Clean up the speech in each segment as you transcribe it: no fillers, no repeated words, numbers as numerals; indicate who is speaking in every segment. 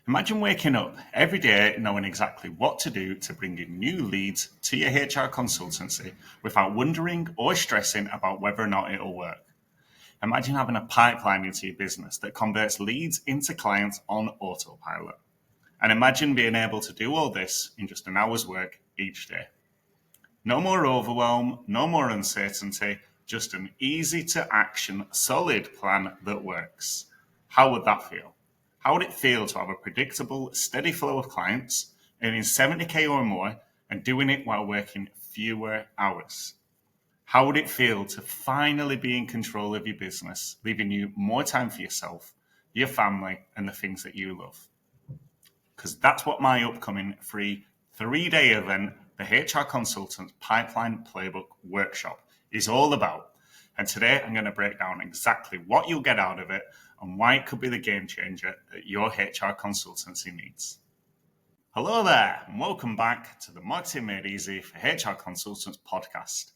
Speaker 1: Imagine waking up every day knowing exactly what to do to bring in new leads to your HR consultancy without wondering or stressing about whether or not it'll work. Imagine having a pipeline into your business that converts leads into clients on autopilot. And imagine being able to do all this in just an hour's work each day. No more overwhelm, no more uncertainty, just an easy to action, solid plan that works. How would that feel? How would it feel to have a predictable, steady flow of clients, earning 70k or more, and doing it while working fewer hours? How would it feel to finally be in control of your business, leaving you more time for yourself, your family, and the things that you love? Because that's what my upcoming free 3-day event, the HR Consultants Pipeline Playbook Workshop, is all about. And today I'm going to break down exactly what you'll get out of it and why it could be the game changer that your HR consultancy needs. Hello there, and welcome back to the Marketing Made Easy for HR Consultants podcast.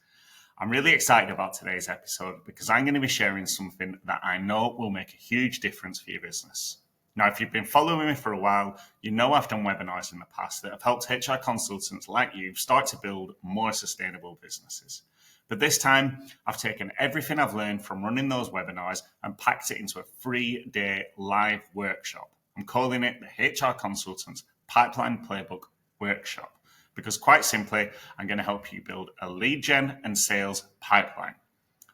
Speaker 1: I'm really excited about today's episode because I'm going to be sharing something that I know will make a huge difference for your business. Now, if you've been following me for a while, you know I've done webinars in the past that have helped HR consultants like you start to build more sustainable businesses. But this time, I've taken everything I've learned from running those webinars and packed it into a 3-day live workshop. I'm calling it the HR Consultants Pipeline Playbook Workshop because quite simply, I'm going to help you build a lead gen and sales pipeline.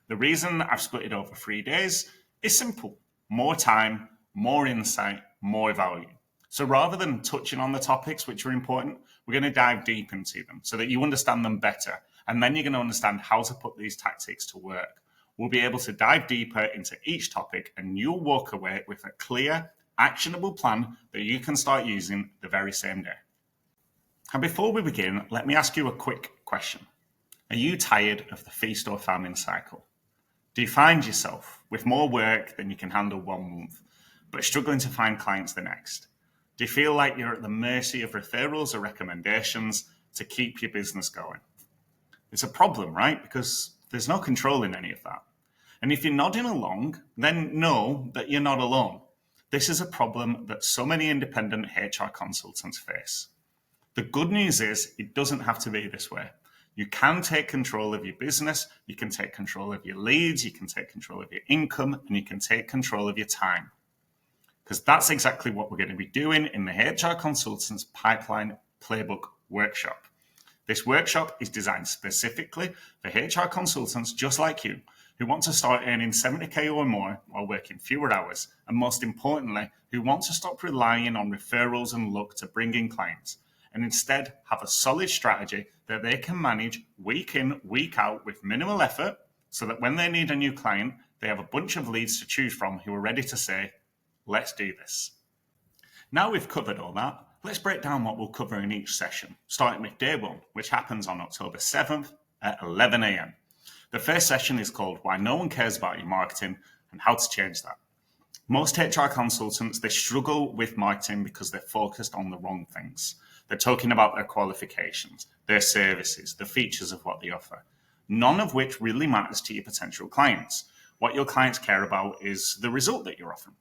Speaker 1: The reason I've split it over 3 days is simple. More time, more insight, more value. So rather than touching on the topics which are important, we're going to dive deep into them so that you understand them better. And then you're going to understand how to put these tactics to work. We'll be able to dive deeper into each topic and you'll walk away with a clear, actionable plan that you can start using the very same day. And before we begin, let me ask you a quick question. Are you tired of the feast or famine cycle? Do you find yourself with more work than you can handle 1 month, but struggling to find clients the next? Do you feel like you're at the mercy of referrals or recommendations to keep your business going? It's a problem, right? Because there's no control in any of that. And if you're nodding along, then know that you're not alone. This is a problem that so many independent HR consultants face. The good news is it doesn't have to be this way. You can take control of your business, you can take control of your leads, you can take control of your income, and you can take control of your time. Because that's exactly what we're going to be doing in the HR Consultants Pipeline Playbook Workshop. This workshop is designed specifically for HR consultants just like you, who want to start earning 70k or more while working fewer hours, and most importantly, who want to stop relying on referrals and luck to bring in clients, and instead have a solid strategy that they can manage week in, week out with minimal effort, so that when they need a new client, they have a bunch of leads to choose from who are ready to say, let's do this. Now we've covered all that, let's break down what we'll cover in each session, starting with day 1, which happens on October 7th at 11 a.m. The first session is called Why No One Cares About Your Marketing and How to Change That. Most HR consultants, they struggle with marketing because they're focused on the wrong things. They're talking about their qualifications, their services, the features of what they offer, none of which really matters to your potential clients. What your clients care about is the result that you're offering.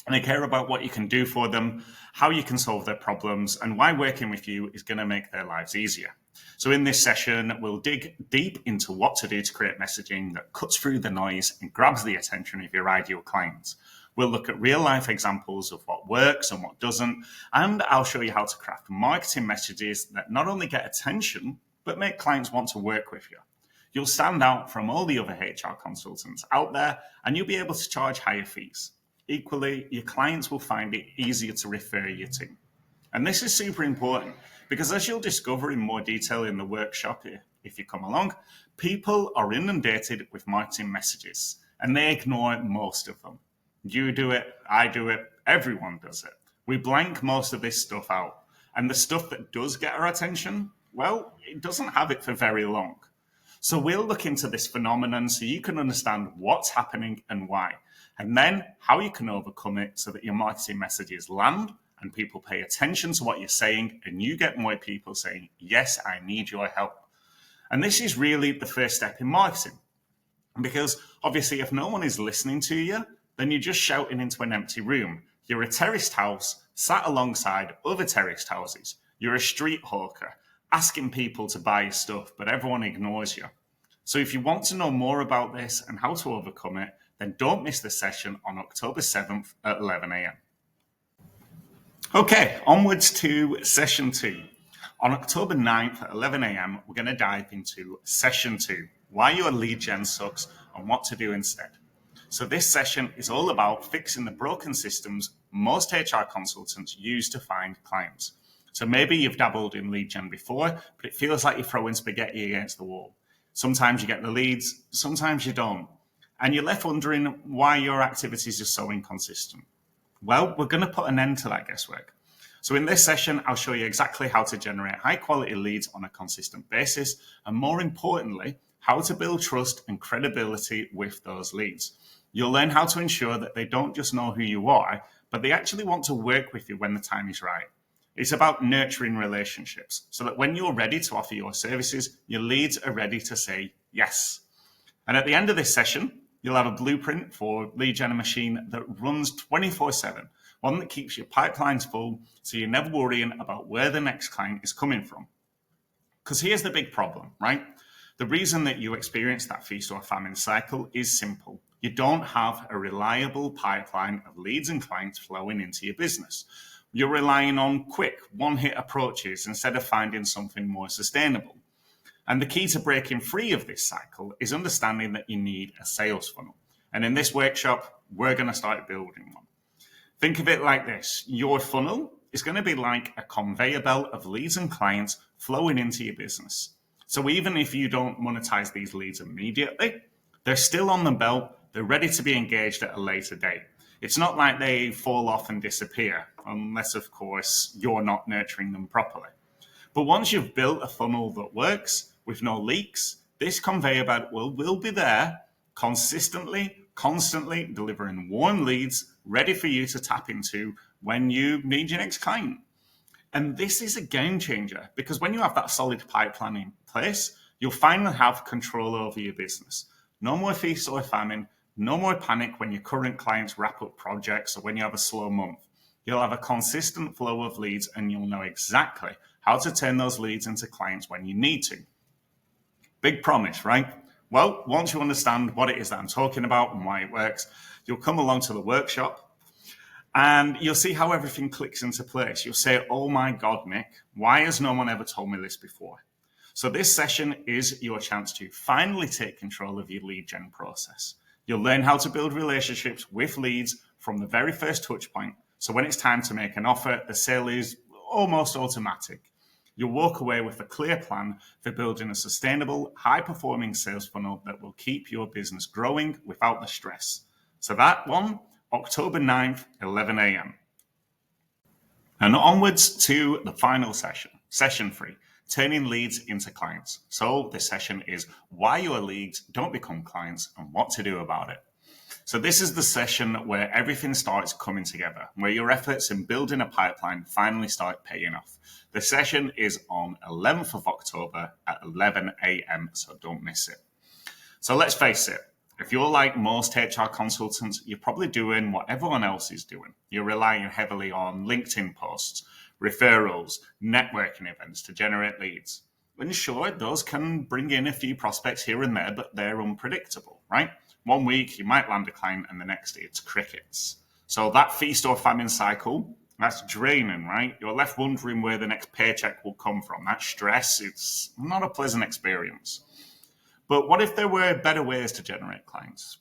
Speaker 1: And they care about what you can do for them, how you can solve their problems, and why working with you is going to make their lives easier. So in this session, we'll dig deep into what to do to create messaging that cuts through the noise and grabs the attention of your ideal clients. We'll look at real-life examples of what works and what doesn't, and I'll show you how to craft marketing messages that not only get attention, but make clients want to work with you. You'll stand out from all the other HR consultants out there, and you'll be able to charge higher fees. Equally, your clients will find it easier to refer you to. And this is super important because as you'll discover in more detail in the workshop, if you come along, people are inundated with marketing messages and they ignore most of them. You do it, I do it, everyone does it. We blank most of this stuff out. And the stuff that does get our attention, well, it doesn't have it for very long. So we'll look into this phenomenon so you can understand what's happening and why. And then how you can overcome it so that your marketing messages land and people pay attention to what you're saying and you get more people saying, yes, I need your help. And this is really the first step in marketing. Because obviously if no one is listening to you, then you're just shouting into an empty room. You're a terraced house sat alongside other terraced houses. You're a street hawker asking people to buy your stuff, but everyone ignores you. So if you want to know more about this and how to overcome it, then don't miss the session on October 7th at 11 a.m. Okay, onwards to session 2. On October 9th at 11 a.m., we're going to dive into session 2, why your lead gen sucks and what to do instead. So this session is all about fixing the broken systems most HR consultants use to find clients. So maybe you've dabbled in lead gen before, but it feels like you're throwing spaghetti against the wall. Sometimes you get the leads, sometimes you don't. And you're left wondering why your activities are so inconsistent. Well, we're going to put an end to that guesswork. So in this session, I'll show you exactly how to generate high quality leads on a consistent basis, and more importantly, how to build trust and credibility with those leads. You'll learn how to ensure that they don't just know who you are, but they actually want to work with you when the time is right. It's about nurturing relationships so that when you're ready to offer your services, your leads are ready to say yes. And at the end of this session, you'll have a blueprint for lead gen machine that runs 24/7, one that keeps your pipelines full so you're never worrying about where the next client is coming from. Because here's the big problem, right? The reason that you experience that feast or famine cycle is simple. You don't have a reliable pipeline of leads and clients flowing into your business. You're relying on quick, one-hit approaches instead of finding something more sustainable. And the key to breaking free of this cycle is understanding that you need a sales funnel. And in this workshop, we're going to start building one. Think of it like this. Your funnel is going to be like a conveyor belt of leads and clients flowing into your business. So even if you don't monetize these leads immediately, they're still on the belt. They're ready to be engaged at a later date. It's not like they fall off and disappear, unless, of course, you're not nurturing them properly. But once you've built a funnel that works with no leaks, this conveyor belt will be there consistently, constantly delivering warm leads ready for you to tap into when you need your next client. And this is a game changer because when you have that solid pipeline in place, you'll finally have control over your business. No more feast or famine, no more panic when your current clients wrap up projects or when you have a slow month. You'll have a consistent flow of leads and you'll know exactly how to turn those leads into clients when you need to. Big promise, right? Well, once you understand what it is that I'm talking about and why it works, you'll come along to the workshop and you'll see how everything clicks into place. You'll say, oh my God, Nick, why has no one ever told me this before? So this session is your chance to finally take control of your lead gen process. You'll learn how to build relationships with leads from the very first touch point. So when it's time to make an offer, the sale is almost automatic. You'll walk away with a clear plan for building a sustainable, high-performing sales funnel that will keep your business growing without the stress. So that one, October 9th, 11 a.m. And onwards to the final session, session 3, turning leads into clients. So this session is why your leads don't become clients and what to do about it. So this is the session where everything starts coming together, where your efforts in building a pipeline finally start paying off. The session is on 11th of October at 11 a.m., so don't miss it. So let's face it, if you're like most HR consultants, you're probably doing what everyone else is doing. You're relying heavily on LinkedIn posts, referrals, networking events to generate leads. And sure, those can bring in a few prospects here and there, but they're unpredictable, right? One week you might land a client and the next day it's crickets. So that feast or famine cycle, that's draining, right? You're left wondering where the next paycheck will come from. That stress, it's not a pleasant experience. But what if there were better ways to generate clients?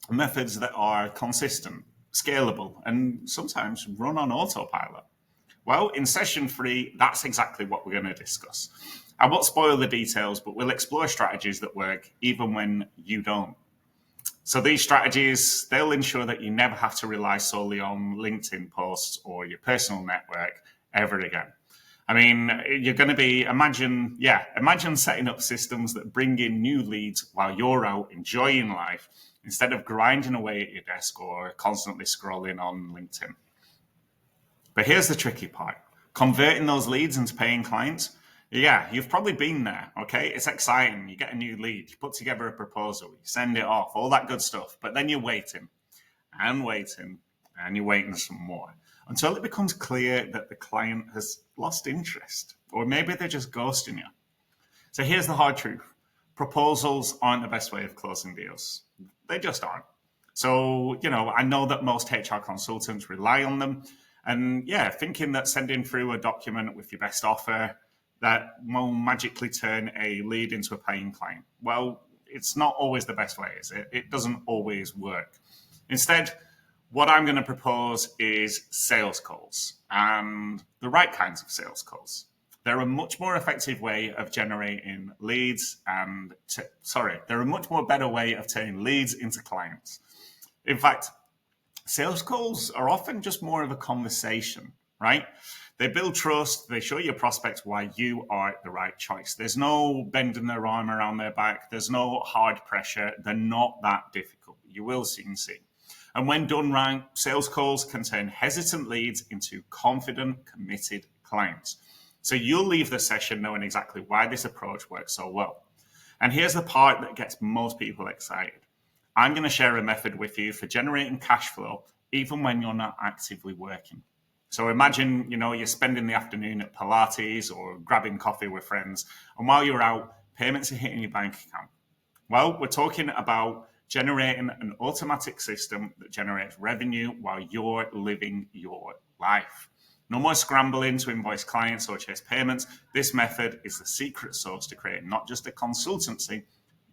Speaker 1: Methods that are consistent, scalable, and sometimes run on autopilot. Well, in session 3, that's exactly what we're going to discuss. I won't spoil the details, but we'll explore strategies that work even when you don't. So these strategies, they'll ensure that you never have to rely solely on LinkedIn posts or your personal network ever again. I mean, you're going to be, imagine setting up systems that bring in new leads while you're out enjoying life instead of grinding away at your desk or constantly scrolling on LinkedIn. But here's the tricky part. Converting those leads into paying clients, yeah, you've probably been there, okay? It's exciting. You get a new lead, you put together a proposal, you send it off, all that good stuff. But then you're waiting and waiting and you're waiting some more until it becomes clear that the client has lost interest, or maybe they're just ghosting you. So here's the hard truth. Proposals aren't the best way of closing deals. They just aren't. So, I know that most HR consultants rely on them. And yeah, thinking that sending through a document with your best offer that will magically turn a lead into a paying client. Well, it's not always the best way, is it? It doesn't always work. Instead, what I'm going to propose is sales calls, and the right kinds of sales calls. They're a much more effective way of generating leads they're a much more better way of turning leads into clients. In fact, sales calls are often just more of a conversation, right? They build trust. They show your prospects why you are the right choice. There's no bending their arm around their back. There's no hard pressure. They're not that difficult. You will soon see. And when done right, sales calls can turn hesitant leads into confident, committed clients. So you'll leave the session knowing exactly why this approach works so well. And here's the part that gets most people excited. I'm going to share a method with you for generating cash flow even when you're not actively working. So imagine, you're spending the afternoon at Pilates or grabbing coffee with friends, and while you're out, payments are hitting your bank account. Well, we're talking about generating an automatic system that generates revenue while you're living your life. No more scrambling to invoice clients or chase payments. This method is the secret sauce to create not just a consultancy,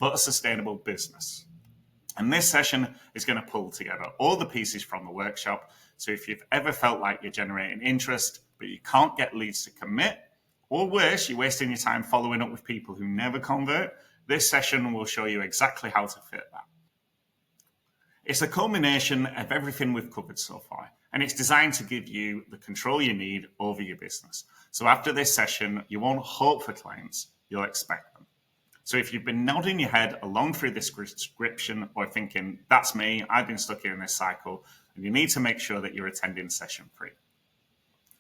Speaker 1: but a sustainable business. And this session is going to pull together all the pieces from the workshop. So if you've ever felt like you're generating interest, but you can't get leads to commit, or worse, you're wasting your time following up with people who never convert, this session will show you exactly how to fit that. It's a culmination of everything we've covered so far, and it's designed to give you the control you need over your business. So after this session, you won't hope for clients, you'll expect them. So if you've been nodding your head along through this description or thinking, that's me, I've been stuck in this cycle, then you need to make sure that you're attending session 3.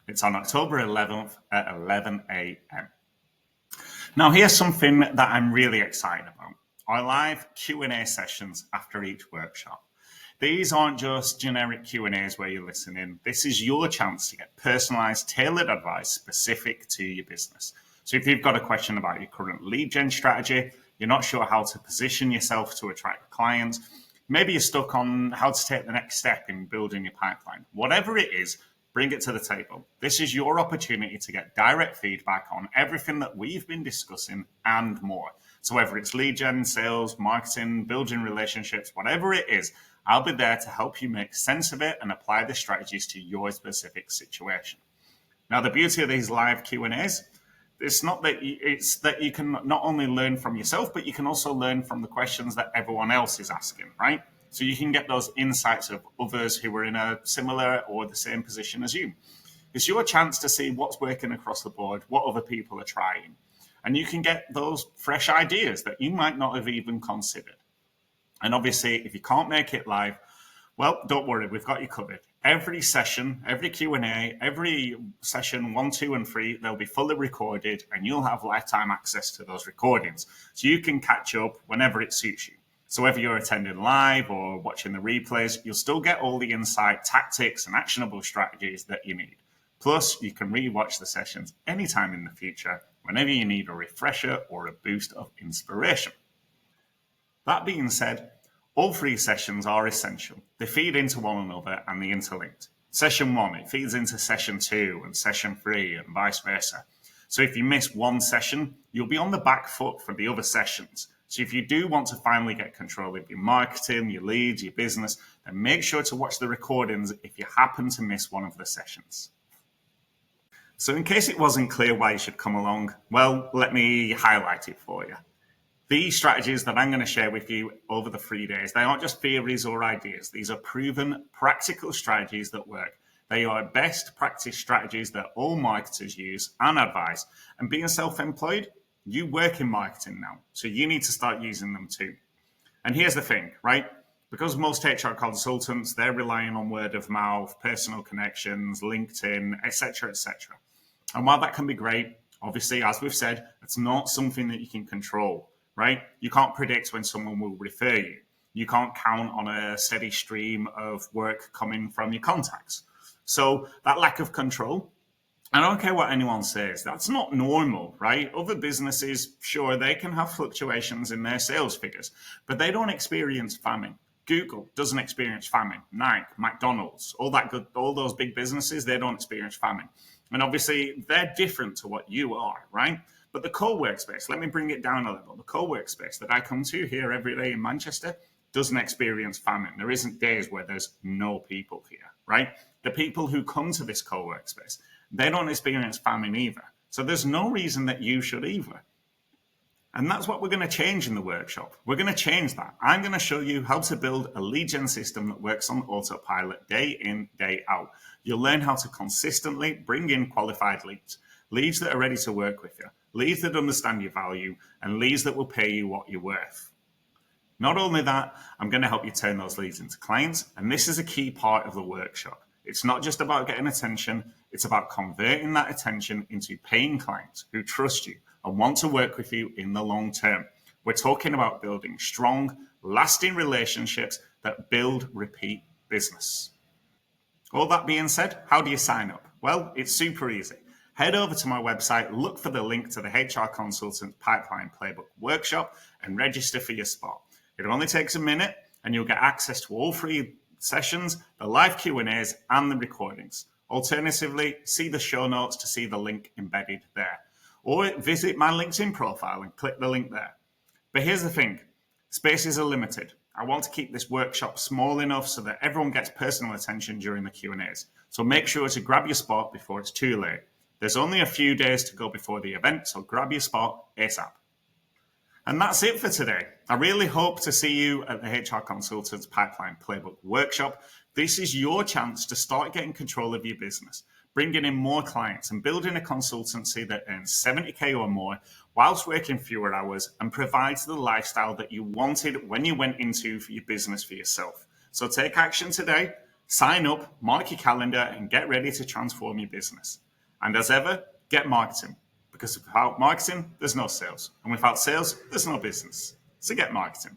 Speaker 1: It's on October 11th at 11 a.m. Now, here's something that I'm really excited about. Our live Q&A sessions after each workshop. These aren't just generic Q&As where you're listening. This is your chance to get personalized, tailored advice specific to your business. So if you've got a question about your current lead gen strategy, you're not sure how to position yourself to attract clients, maybe you're stuck on how to take the next step in building your pipeline. Whatever it is, bring it to the table. This is your opportunity to get direct feedback on everything that we've been discussing and more. So whether it's lead gen, sales, marketing, building relationships, whatever it is, I'll be there to help you make sense of it and apply the strategies to your specific situation. Now, the beauty of these live Q&As, it's that you can not only learn from yourself, but you can also learn from the questions that everyone else is asking, right? So you can get those insights of others who are in a similar or the same position as you. It's your chance to see what's working across the board, what other people are trying. And you can get those fresh ideas that you might not have even considered. And obviously, if you can't make it live, well, don't worry, we've got you covered. Every session, every Q&A, every session 1, 2, and 3, they'll be fully recorded and you'll have lifetime access to those recordings. So you can catch up whenever it suits you. So whether you're attending live or watching the replays, you'll still get all the insight, tactics, and actionable strategies that you need. Plus, you can rewatch the sessions anytime in the future, whenever you need a refresher or a boost of inspiration. That being said, all 3 sessions are essential. They feed into one another and they're interlinked. Session 1, it feeds into session 2 and session 3 and vice versa. So if you miss one session, you'll be on the back foot for the other sessions. So if you do want to finally get control of your marketing, your leads, your business, then make sure to watch the recordings if you happen to miss one of the sessions. So in case it wasn't clear why you should come along, well, let me highlight it for you. These strategies that I'm going to share with you over the 3 days, they aren't just theories or ideas. These are proven, practical strategies that work. They are best practice strategies that all marketers use and advise. And being self-employed, you work in marketing now, so you need to start using them too. And here's the thing, right? Because most HR consultants, they're relying on word of mouth, personal connections, LinkedIn, etc., etc. And while that can be great, obviously, as we've said, it's not something that you can control. Right? You can't predict when someone will refer you. You can't count on a steady stream of work coming from your contacts. So that lack of control, I don't care what anyone says, that's not normal, right? Other businesses, sure, they can have fluctuations in their sales figures, but they don't experience famine. Google doesn't experience famine. Nike, McDonald's, all those big businesses, they don't experience famine. And obviously, they're different to what you are, right? But the co-workspace, let me bring it down a level. The co-workspace that I come to here every day in Manchester doesn't experience famine. There isn't days where there's no people here, right? The people who come to this co-workspace, they don't experience famine either. So there's no reason that you should either. And that's what we're going to change in the workshop. We're going to change that. I'm going to show you how to build a lead gen system that works on autopilot day in, day out. You'll learn how to consistently bring in qualified leads, leads that are ready to work with you, leads that understand your value, and leads that will pay you what you're worth. Not only that, I'm going to help you turn those leads into clients. And this is a key part of the workshop. It's not just about getting attention. It's about converting that attention into paying clients who trust you and want to work with you in the long term. We're talking about building strong, lasting relationships that build repeat business. All that being said, how do you sign up? Well, it's super easy. Head over to my website, look for the link to the HR Consultant Pipeline Playbook Workshop, and register for your spot. It only takes a minute, and you'll get access to all 3 sessions, the live Q&As, and the recordings. Alternatively, see the show notes to see the link embedded there. Or visit my LinkedIn profile and click the link there. But here's the thing, spaces are limited. I want to keep this workshop small enough so that everyone gets personal attention during the Q&As. So make sure to grab your spot before it's too late. There's only a few days to go before the event, so grab your spot ASAP. And that's it for today. I really hope to see you at the HR Consultants Pipeline Playbook Workshop. This is your chance to start getting control of your business, bringing in more clients and building a consultancy that earns 70K or more whilst working fewer hours and provides the lifestyle that you wanted when you went into your business for yourself. So take action today, sign up, mark your calendar, and get ready to transform your business. And as ever, get marketing. Because without marketing, there's no sales. And without sales, there's no business. So get marketing.